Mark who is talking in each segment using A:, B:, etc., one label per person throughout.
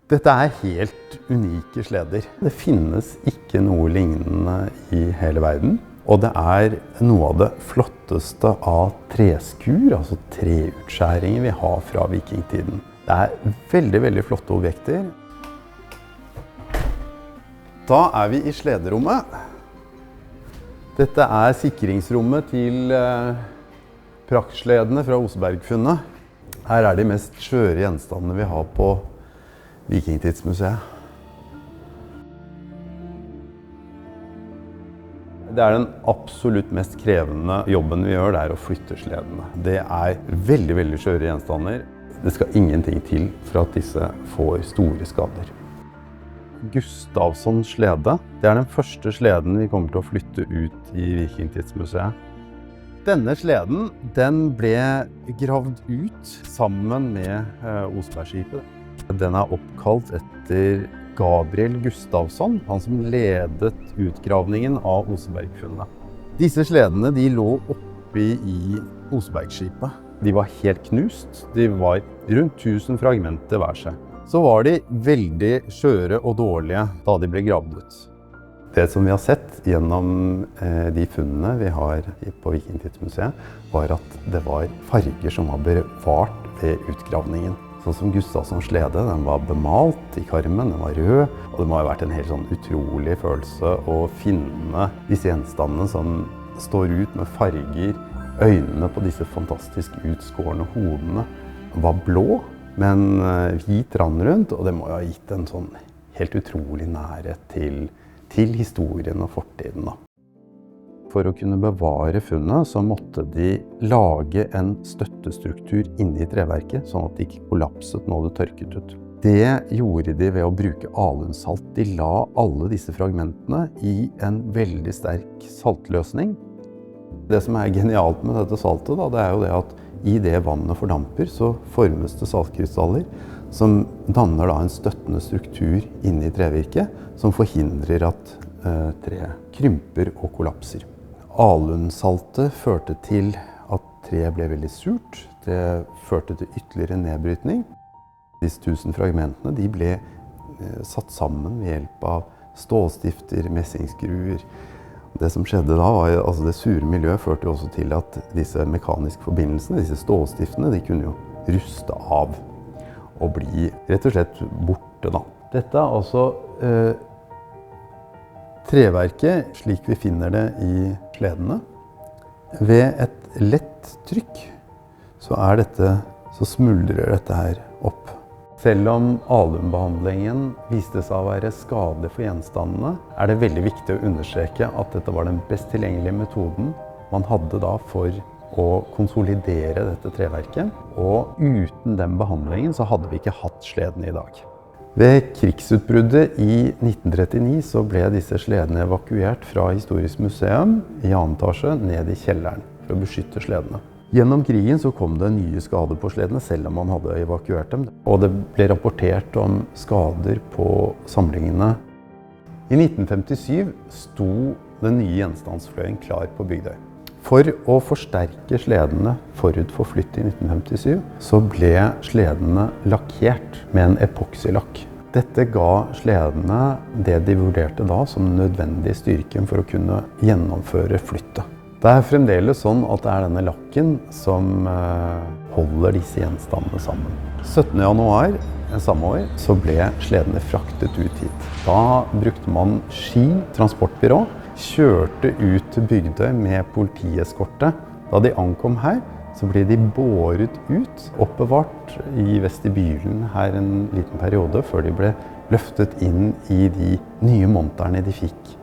A: Dette er helt unike sleder. Det finnes ikke noe lignende i hele verden. Og det er noe av det flotteste av treskur, altså treutskjæringer vi har fra vikingtiden. Det er veldig, veldig flotte objekter. Da er vi i slederommet. Dette er sikringsrommet til praktsledene fra Osebergfunnet. Her er de mest skjøre gjenstandene vi har på Vikingtidsmuseet. Det er den absolutt mest krevende jobben vi gjør, det er å flytte sledene. Det er veldig, veldig skjøre gjenstander. Det skal ingenting til for at disse får store skader. Gustavsson slede. Det er den første sleden vi kommer til å flytte ut i Vikingtidsmuseet. Denne sleden, den ble gravd ut sammen med Osebergskipet. Den er oppkalt etter Gabriel Gustavsson, han som ledet utgravningen av Osebergfunnet. Disse sledene de lå oppe i Osebergskipet. De var helt knust, de var rundt 1000 fragmenter hver seg. Så var de veldig skjøre og dårlige da de ble gravd ut. Det som vi har sett gjennom de funnene vi har på Vikingtidsmuseet, var at det var farger som var bevart ved utgravningen. Sånn som Gustavssons slede, den var bemalt i karmen, den var rød, og det må ha vært en helt sånn utrolig følelse å finne disse gjenstandene som står ut med farger. Øynene på disse fantastisk utskårne hodene var blå, men hvit rand rundt, og det må ha gitt en sånn helt utrolig nærhet til historien og fortiden. For å kunne bevare funnet så måtte de lage en støttestruktur inni treverket, sånn at det ikke kollapset når det tørket ut. Det gjorde de ved å bruke alunnsalt. De la alle disse fragmentene i en veldig sterk saltløsning. Det som er genialt med dette saltet, det er jo det at i det vannet fordamper, så formes det saltkrystaller som danner en støttende struktur inni trevirket, som forhindrer at treet krymper og kollapser. Alunsaltet førte til at treet ble veldig surt. Det førte til ytterligere nedbrytning. Disse 1000 fragmentene de ble satt sammen ved hjelp av stålstifter, messingskruer. Det som skjedde da, var det sure miljøet førte også til at disse mekaniske forbindelsene, disse stålstiftene, de kunne jo ruste av og bli rett og slett borte da. Dette er altså treverket, slik vi finner det i sledene. Ved et lett trykk så smuldrer dette her opp. Selv om alunbehandlingen viste seg å være skadelig for gjenstandene, er det veldig viktig å understreke at dette var den best tilgjengelige metoden man hadde da for å konsolidere dette treverket. Og uten den behandlingen så hadde vi ikke hatt sledene i dag. Ved krigsutbruddet i 1939 så ble disse sledene evakuert fra Historisk museum i 2. etasje ned i kjelleren for å beskytte sledene. Gjennom krigen så kom det nye skader på sledene, selv om man hadde evakuert dem. Og det ble rapportert om skader på samlingene. I 1957 sto den nye gjenstandsfløyen klar på Bygdøy. For å forsterke sledene forut for flytt i 1957, så ble sledene lakkert med en epoksilakk. Dette ga sledene det de vurderte da som nødvendig styrken for å kunne gjennomføre flyttet. Det er fremdeles sånn at det er denne lakken som holder disse gjenstandene sammen. 17. januar samme år så ble sledene fraktet ut hit. Da brukte man Ski transportbyrå, kjørte ut til Bygdøy med politieskorte. Da de ankom her, så ble de båret ut, oppbevart i vestibylen her en liten periode, før de ble løftet inn i de nye monterne de fikk.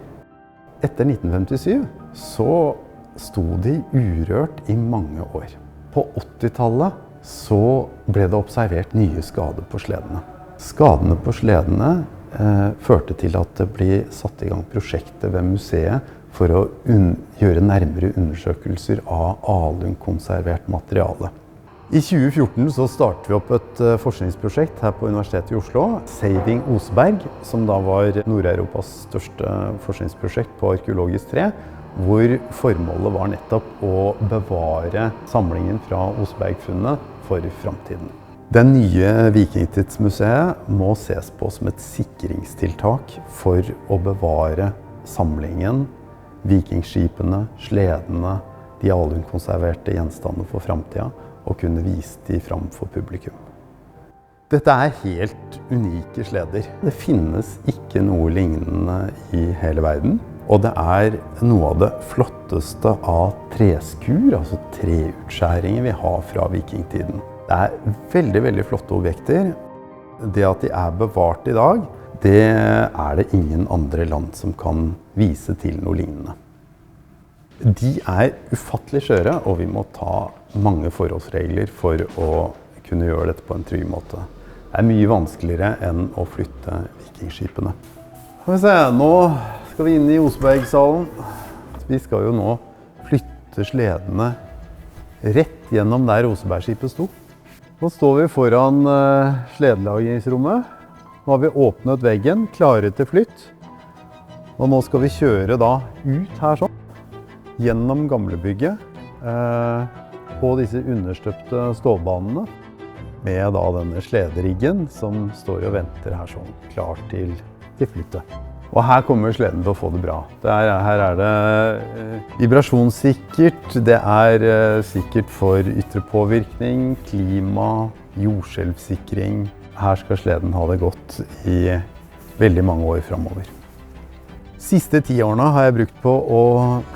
A: Etter 1957 så sto de urørt i mange år. På 80-tallet så ble det observert nye skader på sledene. Skadene på sledene førte til at det ble satt i gang prosjekter ved museet for å gjøre nærmere undersøkelser av alunkonservert materiale. I 2014 så startet vi opp et forskningsprosjekt her på Universitetet i Oslo, Saving Oseberg, som da var Nord-Europas største forskningsprosjekt på arkeologisk tre, hvor formålet var nettopp å bevare samlingen fra Osebergfunnet for framtiden. Det nye Vikingtidsmuseet må ses på som et sikringstiltak for å bevare samlingen, vikingskipene, sledene, de alunkonserverte gjenstandene for fremtiden, og kunne vise de fram for publikum. Dette er helt unike sleder. Det finnes ikke noe lignende i hele verden. Og det er noe av det flotteste av treskur, altså treutskjæringer vi har fra vikingtiden. Det er veldig, veldig flotte objekter. Det at de er bevart i dag, det er det ingen andre land som kan vise til noe lignende. De er ufattelig skjøre, og vi må ta mange forholdsregler for å kunne gjøre dette på en trygg måte. Det er mye vanskeligere enn å flytte vikingskipene. Skal vi se, nå skal vi inn i Osebergsalen. Vi skal jo nå flytte sledene rett gjennom der Osebergskipet sto. Nå står vi foran sledelagringsrommet. Nå har vi åpnet veggen, klare til flytt. Og nå skal vi kjøre da ut her sånn, gjennom gamlebygget, på disse understøpte stålbanene, med da denne slederiggen som står og venter her sånn, klar til flyttet. Og her kommer sleden til å få det bra. Her er det vibrasjonssikkert, det er sikkert for ytre påvirkning, klima, jordskjelvsikring. Her skal sleden ha det godt i veldig mange år fremover. Siste 10 årene har jeg brukt på å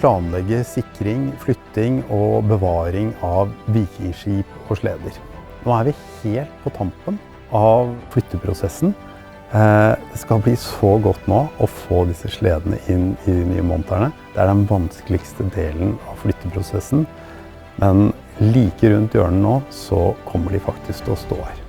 A: planlegge sikring, flytting og bevaring av vikingskip og sleder. Nå er vi helt på tampen av flytteprosessen. Det skal bli så godt nå å få disse sledene inn i de nye monterne. Det er den vanskeligste delen av flytteprosessen, men like rundt hjørnet nå så kommer de faktisk til å stå her.